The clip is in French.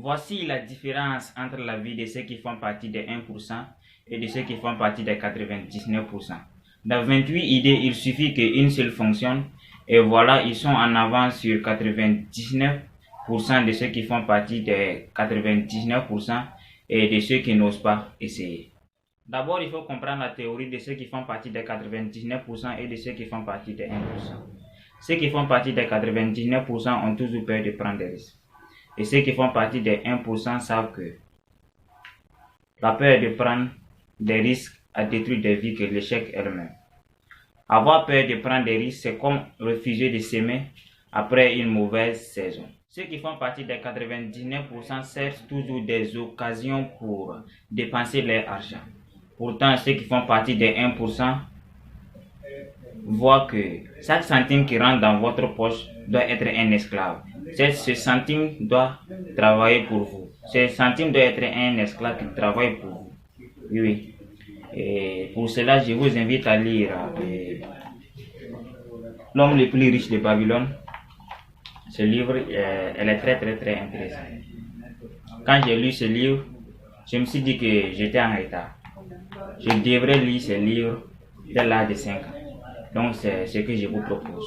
Voici la différence entre la vie de ceux qui font partie des 1% et de ceux qui font partie des 99%. Dans 28 idées, il suffit qu'une seule fonctionne et voilà, ils sont en avance sur 99% de ceux qui font partie des 99% et de ceux qui n'osent pas essayer. D'abord, il faut comprendre la théorie de ceux qui font partie des 99% et de ceux qui font partie des 1%. Ceux qui font partie des 99% ont toujours peur de prendre des risques. Et ceux qui font partie des 1% savent que la peur de prendre des risques a détruit des vies que l'échec elle-même. Avoir peur de prendre des risques, c'est comme refuser de s'aimer après une mauvaise saison. Ceux qui font partie des 99% cherchent toujours des occasions pour dépenser leur argent. Pourtant, ceux qui font partie des 1% voient que chaque centime qui rentre dans votre poche doit être un esclave. Ce centime doit travailler pour vous. Ce centime doit être un esclave qui travaille pour vous. Oui. Et pour cela, je vous invite à lire L'homme le plus riche de Babylone. Ce livre, elle est très intéressant. Quand j'ai lu ce livre, je me suis dit que j'étais en retard. Je devrais lire ce livre dès l'âge de 5 ans. Donc c'est ce que je vous propose.